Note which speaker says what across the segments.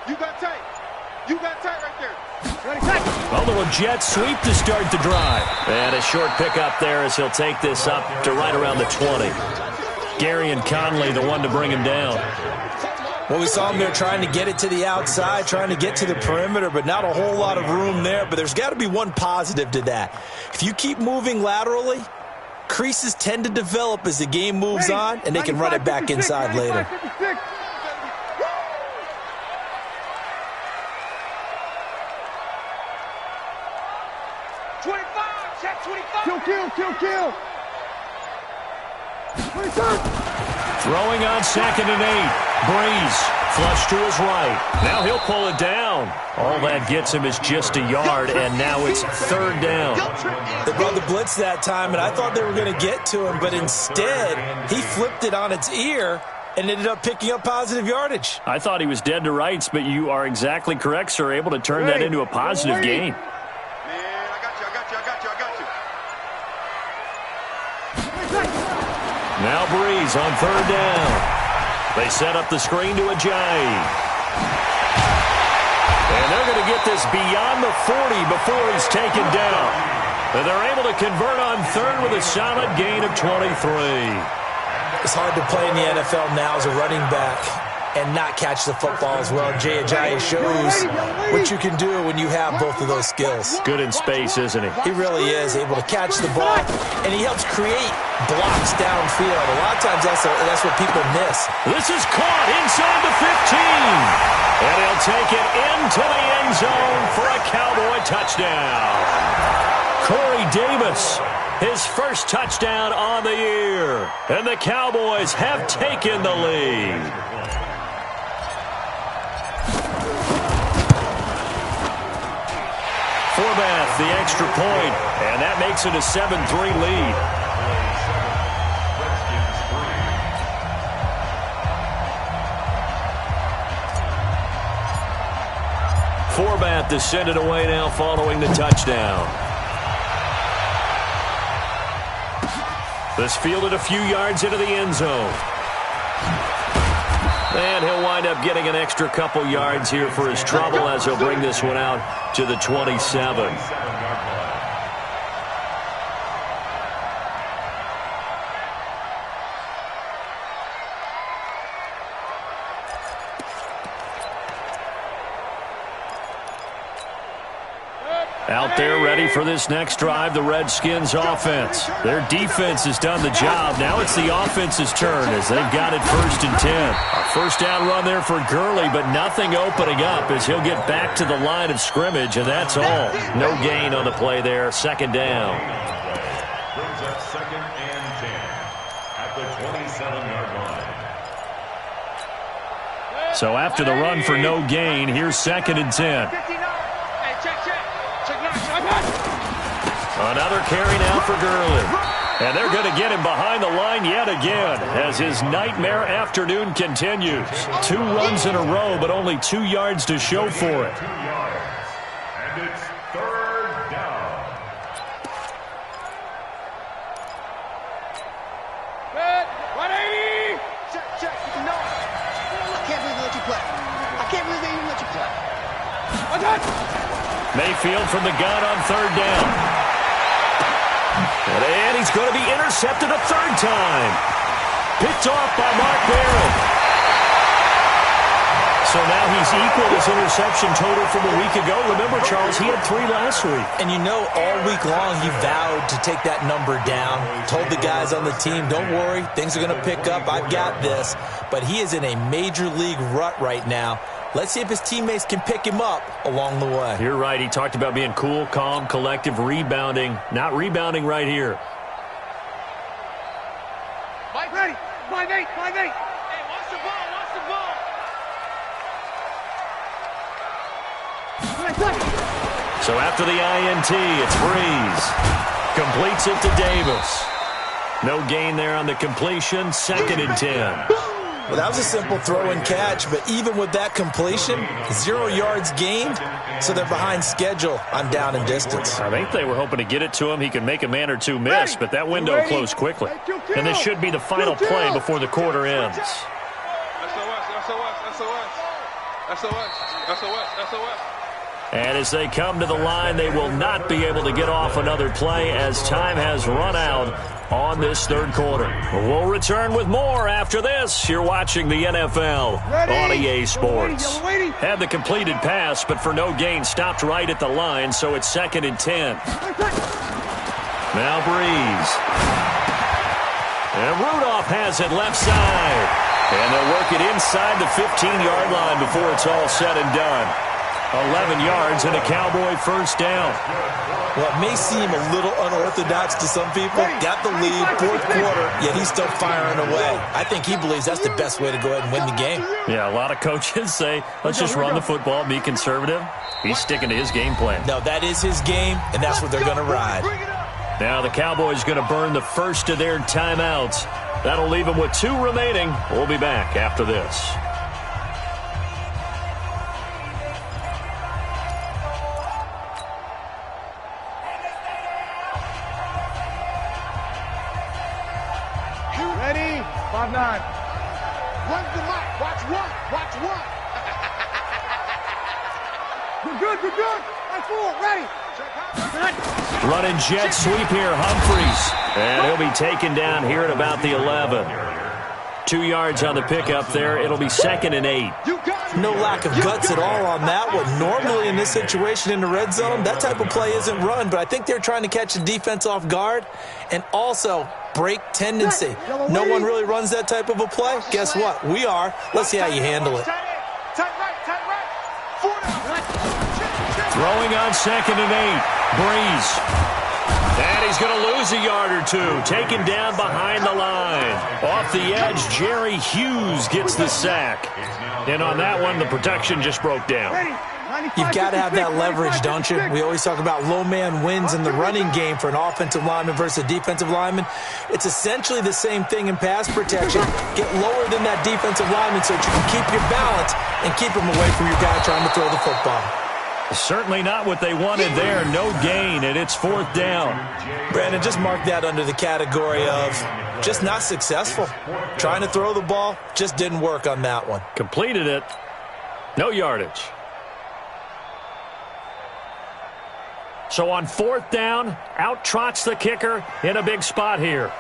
Speaker 1: You got tight. You got tight right there.
Speaker 2: A little jet sweep to start the drive. And a short pickup there as he'll take this up to right around the 20. Gary and Conley, the one to bring him down.
Speaker 3: Well, we saw him there trying to get it to the outside, trying to get to the perimeter, but not a whole lot of room there. But there's got to be one positive to that. If you keep moving laterally, creases tend to develop as the game moves on, and they can run it back inside later.
Speaker 1: Kill.
Speaker 2: Throwing on 2nd and 8. Breeze, flush to his right. Now he'll pull it down. All that gets him is just a yard, and now it's 3rd down.
Speaker 3: They brought the blitz that time, and I thought they were going to get to him, but instead, he flipped it on its ear and ended up picking up positive yardage.
Speaker 2: I thought he was dead to rights, but you are exactly correct, sir. Able to turn that into a positive gain. Now Breeze on 3rd down. They set up the screen to Ajayi. And they're going to get this beyond the 40 before he's taken down. And they're able to convert on 3rd with a solid gain of 23.
Speaker 3: It's hard to play in the NFL now as a running back and not catch the football as well. Jay Ajayi shows what you can do when you have both of those skills.
Speaker 2: Good in space, isn't he?
Speaker 3: He really is able to catch the ball, and he helps create blocks downfield. A lot of times that's what people miss.
Speaker 2: This is caught inside the 15. And he'll take it into the end zone for a Cowboy touchdown. Corey Davis, his first touchdown on the year. And the Cowboys have taken the lead. Forbath, the extra point, and that makes it a 7-3 lead. Forbath to send it away now following the touchdown. This fielded a few yards into the end zone. And he'll wind up getting an extra couple yards here for his trouble as he'll bring this one out to the 27. Out there ready for this next drive, the Redskins offense. Their defense has done the job. Now it's the offense's turn as they've got it 1st and 10. A first down run there for Gurley, but nothing opening up as he'll get back to the line of scrimmage, and that's all. No gain on the play there, 2nd down.
Speaker 4: Brings up 2nd and 10 at the 27-yard line.
Speaker 2: So after the run for no gain, here's 2nd and 10. Another carry now for Gurley. And they're going to get him behind the line yet again as his nightmare afternoon continues. 2 runs in a row, but only 2 yards to show for it.
Speaker 4: 2 yards. And it's 3rd down.
Speaker 1: Ready? Check. No. I can't believe they let you play. I can't believe they even let you play.
Speaker 2: Mayfield from the gun on 3rd down. And he's going to be intercepted a 3rd time. Picked off by Mark Barron. So now he's equaled his interception total from a week ago. Remember, Charles, he had 3 last week.
Speaker 3: And you know, all week long he vowed to take that number down. Told the guys on the team, don't worry, things are going to pick up. I've got this. But he is in a major league rut right now. Let's see if his teammates can pick him up along the way.
Speaker 2: You're right. He talked about being cool, calm, collective, rebounding. Not rebounding right here.
Speaker 1: Mike, ready. 5-8. Hey, watch the ball.
Speaker 2: So after the INT, it's Breeze. Completes it to Davis. No gain there on the completion. 2nd and 10.
Speaker 3: Well, that was a simple throw and catch, but even with that completion, 0 yards gained, so they're behind schedule on down and distance.
Speaker 2: I think they were hoping to get it to him. He could make a man or two miss, but that window closed quickly. And this should be the final play before the quarter ends.
Speaker 1: SOS.
Speaker 2: And as they come to the line, they will not be able to get off another play as time has run out on this third quarter. We'll return with more after this. You're watching the NFL on EA Sports. Had the completed pass, but for no gain, stopped right at the line, so it's 2nd and 10. Now Breeze. And Rudolph has it left side. And they'll work it inside the 15-yard line before it's all said and done. 11 yards and a Cowboy first down.
Speaker 3: Well, it may seem a little unorthodox to some people. Got the lead, fourth quarter, yet he's still firing away. I think he believes that's the best way to go ahead and win the game.
Speaker 2: Yeah, a lot of coaches say, let's just run the football, be conservative. He's sticking to his game plan.
Speaker 3: No, that is his game, and that's what they're going to ride.
Speaker 2: Now the Cowboys going to burn the first of their timeouts. That'll leave them with 2 remaining. We'll be back after this.
Speaker 1: Ready? 5-9. Run the mic. Watch one. Watch one. You're good. You're good. 5-4. Ready.
Speaker 2: Running jet sweep here, Humphreys. And he'll be taken down here at about the 11. 2 yards on the pickup there. It'll be 2nd and 8.
Speaker 3: No lack of guts at all on that one. Normally in this situation in the red zone, that type of play isn't run, but I think they're trying to catch the defense off guard and also break tendency. No one really runs that type of a play. Guess what? We are. Let's see how you handle it.
Speaker 2: Throwing on 2nd and 8. Breeze. And he's going to lose a yard or 2. Taken down behind the line. Off the edge, Jerry Hughes gets the sack. And on that one, the protection just broke down.
Speaker 3: You've got to have that leverage, don't you? We always talk about low man wins in the running game for an offensive lineman versus a defensive lineman. It's essentially the same thing in pass protection. Get lower than that defensive lineman so that you can keep your balance and keep him away from your guy trying to throw the football.
Speaker 2: Certainly not what they wanted there. No gain, and it's 4th down.
Speaker 3: Brandon, just mark that under the category of just not successful. Trying to throw the ball, just didn't work on that one.
Speaker 2: Completed it. No yardage. So on 4th down, out trots the kicker in a big spot here.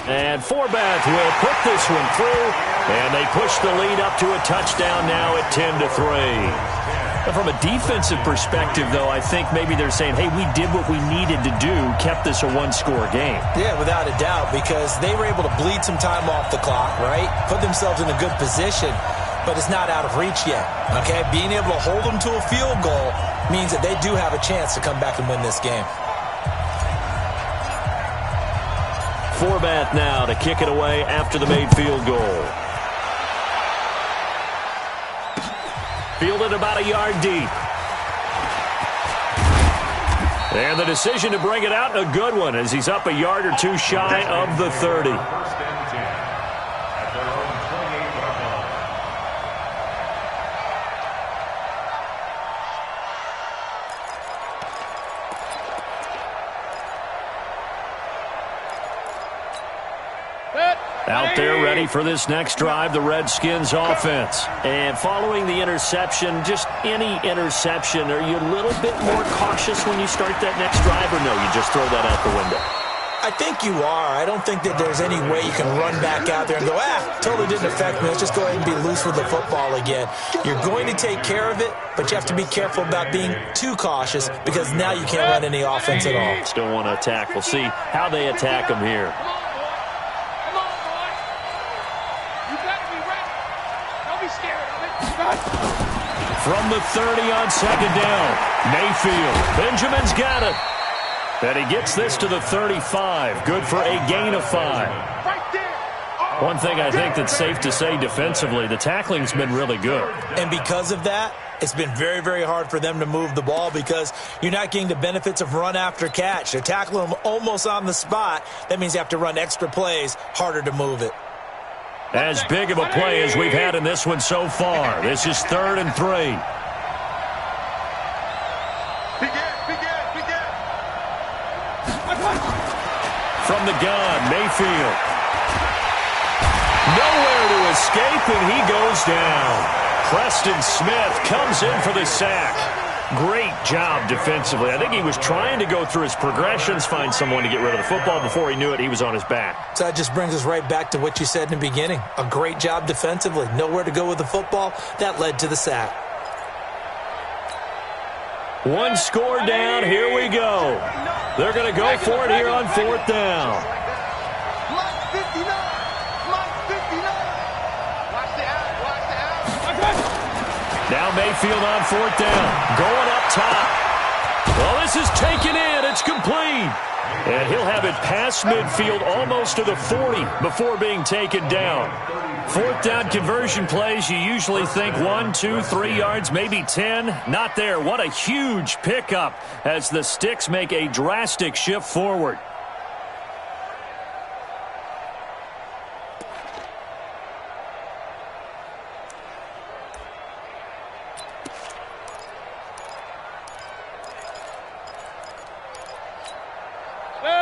Speaker 2: And Forbath will put this one through, and they push the lead up to a touchdown now at 10-3. And from a defensive perspective, though, I think maybe they're saying, hey, we did what we needed to do, kept this a one-score game.
Speaker 3: Yeah, without a doubt, because they were able to bleed some time off the clock, right? Put themselves in a good position, but it's not out of reach yet, okay? Being able to hold them to a field goal means that they do have a chance to come back and win this game.
Speaker 2: Forbath now to kick it away after the made field goal. Fielded about a yard deep. And the decision to bring it out, a good one, as he's up a yard or 2 shy of the 30. Out there ready for this next drive, the Redskins offense. And following the interception, just any interception, are you a little bit more cautious when you start that next drive, or no, you just throw that out the window?
Speaker 3: I think you are. I don't think that there's any way you can run back out there and go, totally didn't affect me. Let's just go ahead and be loose with the football again. You're going to take care of it, but you have to be careful about being too cautious because now you can't run any offense at all.
Speaker 2: Still want to attack. We'll see how they attack them here. From the 30 on 2nd down, Mayfield. Benjamin's got it. And he gets this to the 35. Good for a gain of 5. One thing I think that's safe to say defensively, the tackling's been really good.
Speaker 3: And because of that, it's been very, very hard for them to move the ball because you're not getting the benefits of run after catch. They're tackling them almost on the spot. That means you have to run extra plays, harder to move it.
Speaker 2: As big of a play as we've had in this one so far. This is 3rd and 3. from the gun. Mayfield. Nowhere to escape, and he goes down. Preston Smith comes in for the sack. Great job defensively. I think he was trying to go through his progressions, find someone to get rid of the football. Before he knew it, he was on his back.
Speaker 3: So that just brings us right back to what you said in the beginning. A great job defensively. Nowhere to go with the football. That led to the sack.
Speaker 2: One score down. Here we go. They're going to go for it here on 4th down. Now Mayfield on 4th down. Going up top. Well, this is taken in. It's complete. And he'll have it past midfield almost to the 40 before being taken down. 4th down conversion plays, you usually think 1, 2, 3 yards, maybe 10. Not there. What a huge pickup as the Sticks make a drastic shift forward.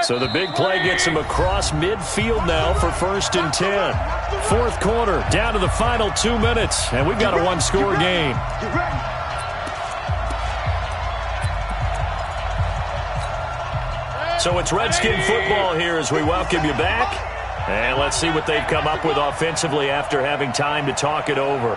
Speaker 2: So the big play gets him across midfield now for 1st and 10. 4th quarter, down to the final 2 minutes, and we've got a one-score game. So it's Redskin football here as we welcome you back. And let's see what they've come up with offensively after having time to talk it over.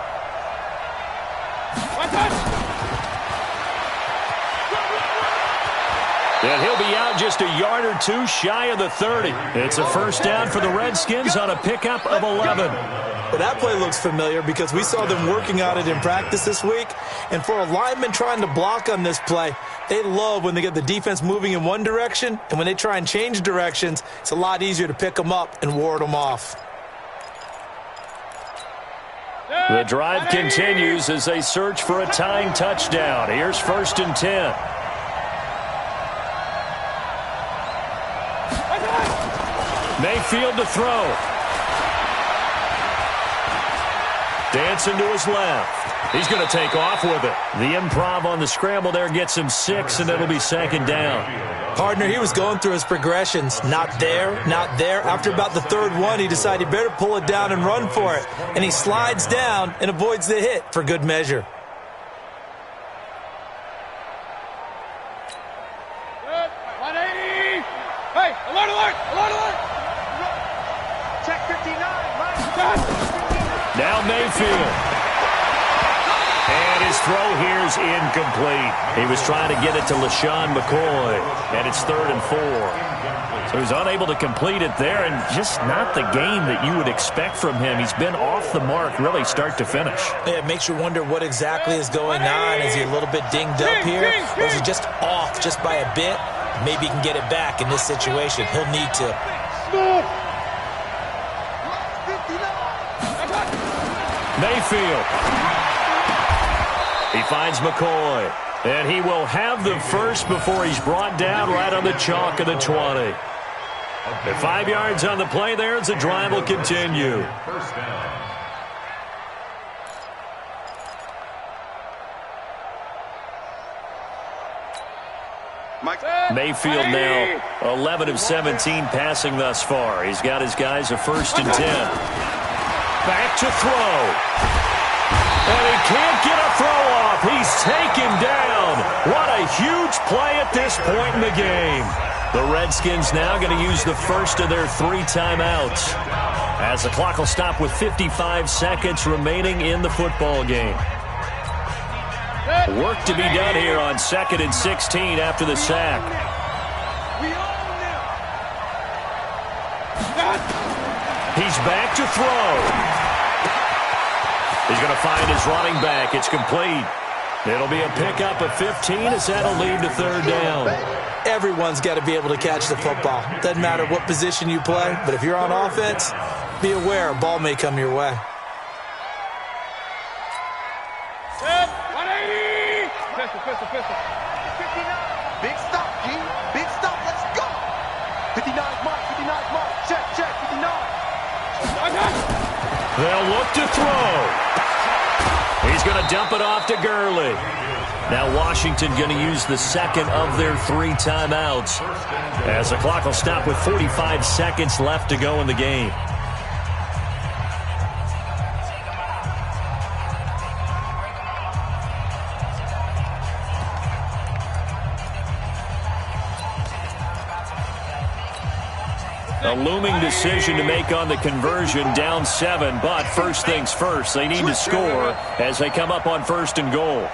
Speaker 2: And he'll be out just a yard or two shy of the 30. It's a 1st down for the Redskins on a pickup of 11.
Speaker 3: Well, that play looks familiar because we saw them working on it in practice this week. And for a lineman trying to block on this play, they love when they get the defense moving in one direction. And when they try and change directions, it's a lot easier to pick them up and ward them off.
Speaker 2: The drive continues as they search for a tying touchdown. Here's 1st and 10. Mayfield to throw. Dancing to his left. He's going to take off with it. The improv on the scramble there gets him 6, and it'll be 2nd down.
Speaker 3: Partner, he was going through his progressions. Not there, not there. After about the 3rd one, he decided he better pull it down and run for it. And he slides down and avoids the hit for good measure.
Speaker 1: Hey, alert, alert, alert, alert! Check 59,
Speaker 2: Now Mayfield. And his throw here is incomplete. He was trying to get it to LaShawn McCoy, and it's 3rd and 4. So he's unable to complete it there, and just not the game that you would expect from him. He's been off the mark really start to finish.
Speaker 3: Yeah, it makes you wonder what exactly is going on. Is he a little bit dinged up here, or is he just off just by a bit? Maybe he can get it back in this situation. He'll need to.
Speaker 2: Mayfield. He finds McCoy. And he will have the first before he's brought down right on the chalk of the 20. And 5 yards on the play there as the drive will continue.
Speaker 4: 1st down.
Speaker 2: Mayfield now 11 of 17 passing thus far. He's got his guys a 1st and 10. Back to throw. And he can't get a throw off. He's taken down. What a huge play at this point in the game. The Redskins now going to use the first of their 3 timeouts, as the clock will stop with 55 seconds remaining in the football game. Work to be done here on 2nd and 16 after the sack. He's back to throw. He's going to find his running back. It's complete. It'll be a pickup of 15 as that'll lead to 3rd down.
Speaker 3: Everyone's got to be able to catch the football. Doesn't matter what position you play, but if you're on offense, be aware a ball may come your way.
Speaker 1: Pistol. 59. Big stop, G. Big stop. Let's go. 59 mark. 59 mark. Check. 59.
Speaker 2: They'll look to throw. He's going to dump it off to Gurley. Now Washington going to use the second of their 3 timeouts as the clock will stop with 45 seconds left to go in the game. A looming decision to make on the conversion, down 7, but first things first, they need to score as they come up on 1st and goal.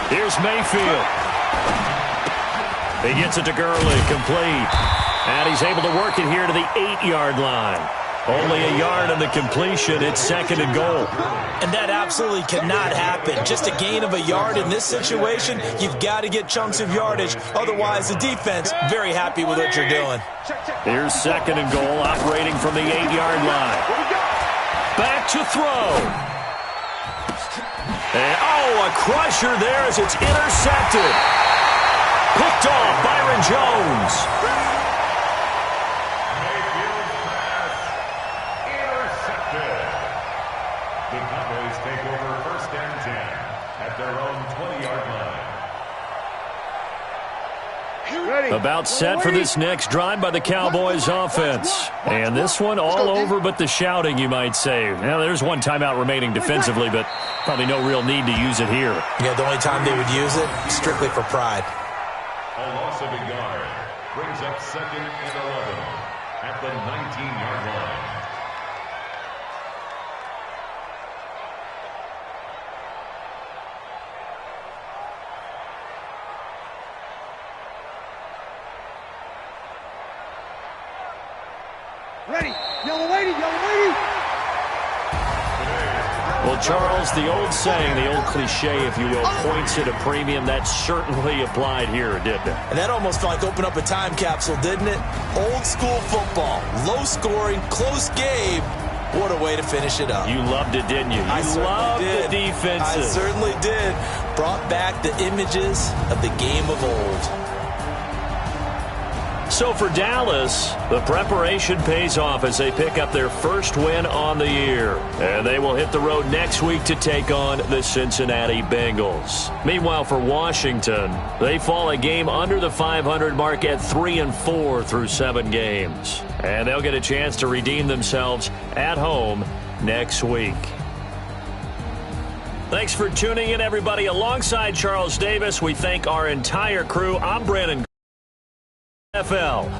Speaker 2: Here's Mayfield. He gets it to Gurley, complete. And he's able to work it here to the 8-yard line. Only a yard on the completion. It's 2nd and goal.
Speaker 3: And that absolutely cannot happen. Just a gain of a yard in this situation, you've got to get chunks of yardage. Otherwise, the defense, very happy with what you're doing.
Speaker 2: Here's 2nd and goal, operating from the 8-yard line. Back to throw. And, a crusher there as it's intercepted. Picked off Byron Jones.
Speaker 4: The Cowboys take over 1st and 10 at their own 20-yard line.
Speaker 2: About set for this next drive by the Cowboys offense. And this one all over but the shouting, you might say. Now, there's 1 timeout remaining defensively, but probably no real need to use it here.
Speaker 3: Yeah, the only time they would use it, strictly for pride.
Speaker 4: A loss of a yard brings up 2nd and 11 at the 19-yard line.
Speaker 1: Ready. Yellow lady, yellow lady.
Speaker 2: Well, Charles, the old saying, the old cliche, if you will, points at a premium, that certainly applied here, didn't it?
Speaker 3: And that almost felt like open up a time capsule, didn't it? Old school football, low scoring, close game. What a way to finish it up.
Speaker 2: You loved it, didn't you? You loved the defenses.
Speaker 3: I certainly did. Brought back the images of the game of old.
Speaker 2: So for Dallas, the preparation pays off as they pick up their first win on the year. And they will hit the road next week to take on the Cincinnati Bengals. Meanwhile, for Washington, they fall a game under the 500 mark at 3-4 through 7 games. And they'll get a chance to redeem themselves at home next week. Thanks for tuning in, everybody. Alongside Charles Davis, we thank our entire crew. I'm Brandon NFL.